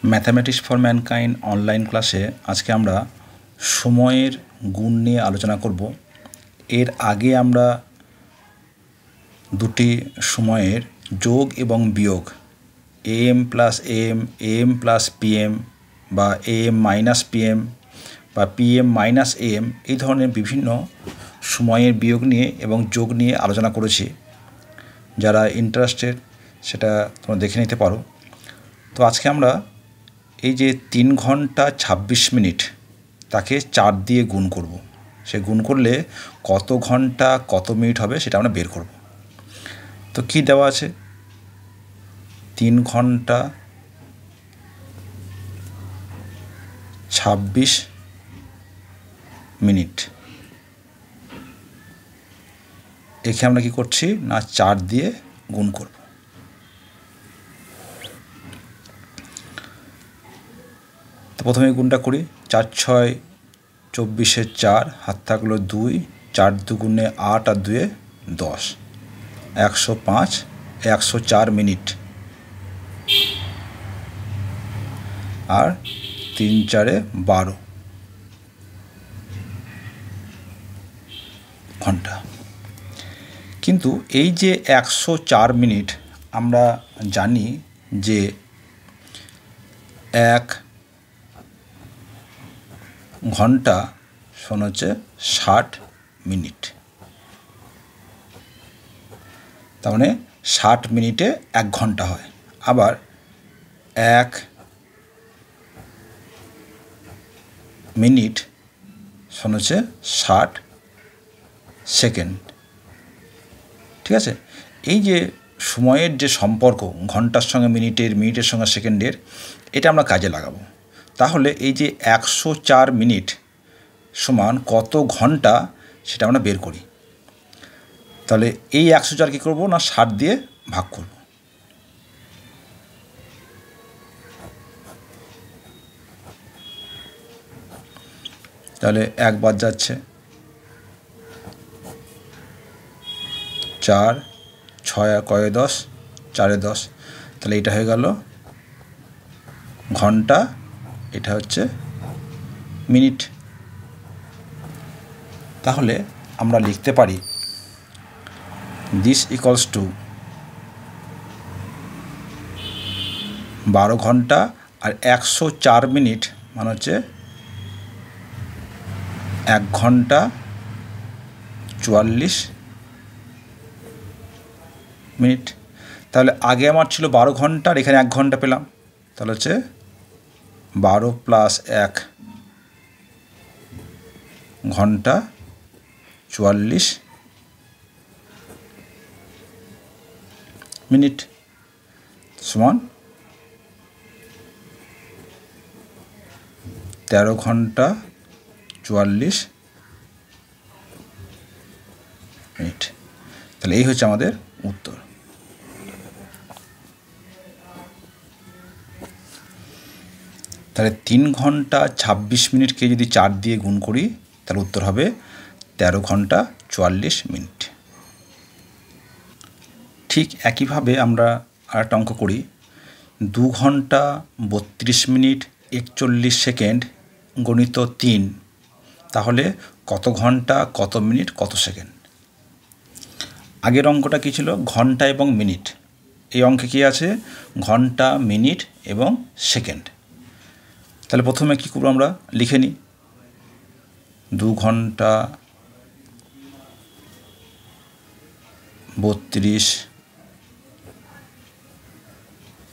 Mathematics for mankind online ক্লাসে আজকে আমরা সময়ের গুণ নিয়ে আলোচনা করব। এর আগে আমরা দুটি সময়ের যোগ এবং বিয়োগ am plus am plus PM বা এএম মাইনাস পিএম বা পিএম মাইনাস এএম এই ধরনের বিভিন্ন সময়ের বিয়োগ নিয়ে এবং যোগ নিয়ে আলোচনা করেছি। যারা ইন্টারেস্টেড সেটা তোমরা দেখে নিতে পারো। তো আজকে আমরা এই যে 3 ঘন্টা 26 মিনিট তাকে 4 দিয়ে গুণ করব। সে গুণ করলে কত ঘন্টা কত মিনিট হবে সেটা আমরা বের করব। তো কি দেওয়া আছে? 3 ঘন্টা 26 মিনিট। একে আমরা কি করছি না 4 দিয়ে গুণ করব। তো প্রথমে গুণটা করি। 4 6 24 4 হাত থাকলো 2, 4 দুগুণে 8 আর 2 10, 105 104 মিনিট আর 3 4 12 ঘন্টা। কিন্তু এই যে 104 মিনিট আমরা জানি যে 1 ঘন্টা সমান হচ্ছে 60 মিনিট। তার মানে 60 মিনিটে 1 ঘন্টা হয়। আবার 1 মিনিট সমান হচ্ছে 60 সেকেন্ড। ঠিক আছে, এই যে সময়ের যে সম্পর্ক ঘন্টার সঙ্গে মিনিটের, মিনিটের সঙ্গে সেকেন্ডের, এটা আমরা কাজে লাগাবো। তাহলে এই যে 104 মিনিট সমান কত ঘন্টা সেটা আমরা বের করি। তাহলে এই 104 কী করবো না 60 দিয়ে ভাগ করব। তাহলে 1 বাদ যাচ্ছে, 4 6 আর কয়ে 10, 4 10। তাহলে এটা হয়ে গেল ঘন্টা, এটা হচ্ছে মিনিট। তাহলে আমরা লিখতে পারি দিস ইকুয়ালস টু 12 ঘন্টা আর 104 মিনিট মানে হচ্ছে 1 ঘন্টা 44 মিনিট। তাহলে আগে আমার ছিল 12 ঘন্টা আর এখানে 1 ঘন্টা পেলাম। তাহলে হচ্ছে 12 প্লাস 1 ঘন্টা 44 মিনিট সমান 13 ঘন্টা 44 মিনিট। তাহলে এই হচ্ছে আমাদের উত্তর। তাহলে 3 ঘন্টা 26 মিনিটকে যদি 4 দিয়ে গুণ করি তাহলে উত্তর হবে 13 ঘন্টা 44 মিনিট। ঠিক একইভাবে আমরা আরেকটা অঙ্ক করি। 2 ঘন্টা 32 মিনিট 41 সেকেন্ড গণিত 3, তাহলে কত ঘন্টা কত মিনিট কত সেকেন্ড? আগের অঙ্কটা কী ছিল? ঘন্টা এবং মিনিট। এই অঙ্কে কী আছে? ঘন্টা, মিনিট এবং সেকেন্ড। তাহলে প্রথমে কী করবো আমরা লিখে নিই। 2 ঘন্টা 32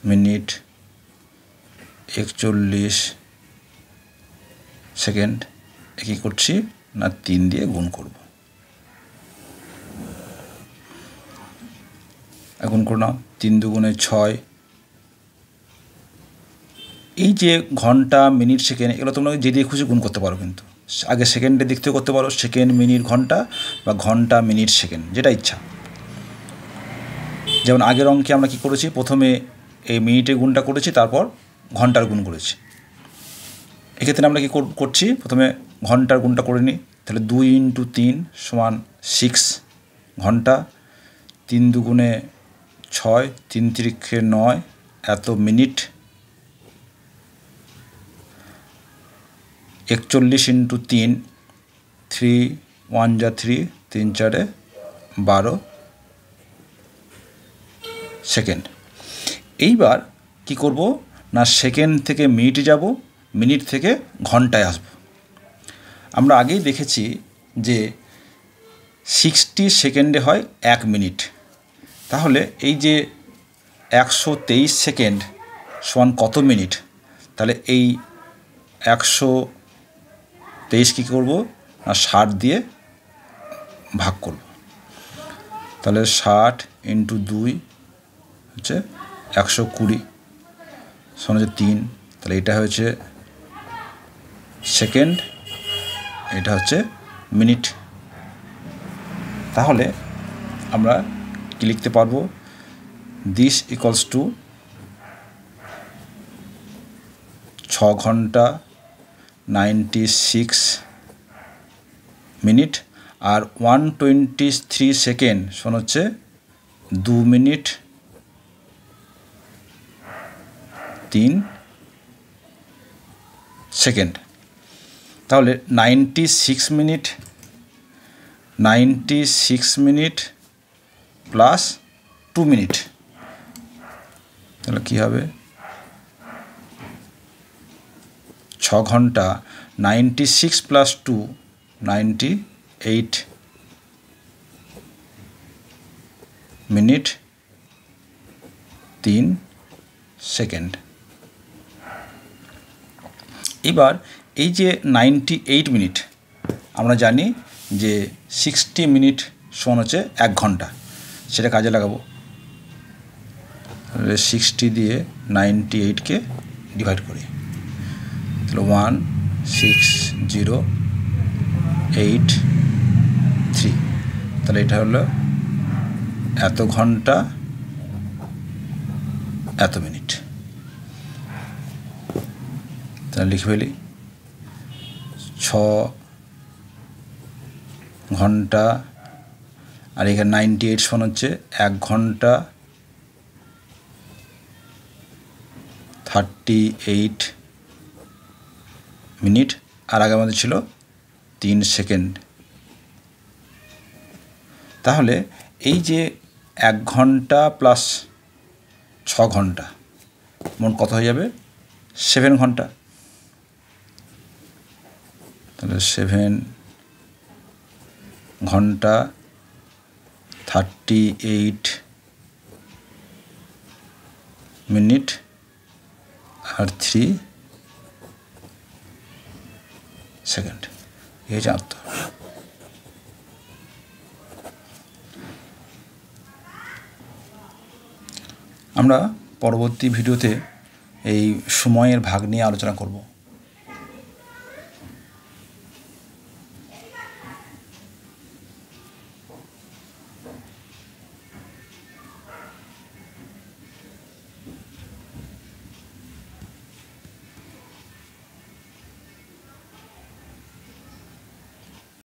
মিনিট 41 সেকেন্ড কী করছি না 3 দিয়ে গুণ করব। গুণ করো না, 3 দুগুণে 6। এই যে ঘন্টা, মিনিট, সেকেন্ড এগুলো তোমরা যে দিয়ে খুশি গুণ করতে পারো। কিন্তু আগে সেকেন্ডের দিক থেকে করতে পারো, সেকেন্ড মিনিট ঘন্টা বা ঘন্টা মিনিট সেকেন্ড, যেটা ইচ্ছা। যেমন আগের অঙ্কে আমরা কী করেছি, প্রথমে এই মিনিটের গুণটা করেছি, তারপর ঘন্টার গুণ করেছি। এক্ষেত্রে আমরা কী করছি, প্রথমে ঘন্টার গুণটা করে নিই। তাহলে 2 × 3 সমান 6 ঘন্টা, 3 দুগুণে 6, 3 × 3 = 9 এত মিনিট 41 ইন্টু 3, 3 1 যা 3, 3 4 12 সেকেন্ড। এইবার কি করব না সেকেন্ড থেকে মিনিটে যাব, মিনিট থেকে ঘন্টায় আসব। আমরা আগেই দেখেছি যে 60 সেকেন্ডে হয় 1 মিনিট। তাহলে এই যে 123 সেকেন্ড সমান কত মিনিট, তাহলে এই 123 কী করব না 60 দিয়ে ভাগ করব। তাহলে 60 ইন্টু 2 হচ্ছে 120 সমান হচ্ছে 3। তাহলে এটা হচ্ছে সেকেন্ড, এটা হচ্ছে মিনিট। তাহলে আমরা কি লিখতে পারবো, দিস ইকুয়ালস টু 6 ঘন্টা 96 মিনিট আর 123 সেকেন্ড সমান হচ্ছে 2 মিনিট 3 সেকেন্ড। তাহলে 96 মিনিট প্লাস 2 মিনিট, তাহলে কী হবে 6 ঘন্টা 96 প্লাস 2 98 মিনিট 3 সেকেন্ড। এবার এই যে 98 মিনিট, আমরা জানি যে 60 মিনিট সমান হচ্ছে 1 ঘন্টা, সেটা কাজে লাগাবো। 60 দিয়ে 98কে ডিভাইড করি, তাহলে 16083, তাহলে এটা হলো এত ঘন্টা এত মিনিট। তাহলে লিখে ফেলি 6 ঘন্টা আর এখানে 98 সমান হচ্ছে 1 ঘন্টা 38 মিনিট আর আগে আমাদের ছিল 3 সেকেন্ড। তাহলে এই যে 1 ঘন্টা প্লাস 6 ঘন্টা মোট কত হয়ে যাবে 7 ঘন্টা। তাহলে 7 ঘন্টা 38 মিনিট আর 3 সেকেন্ড, এই হচ্ছে উত্তর। আমরা পরবর্তী ভিডিওতে এই সময়ের ভাগ নিয়ে আলোচনা করব।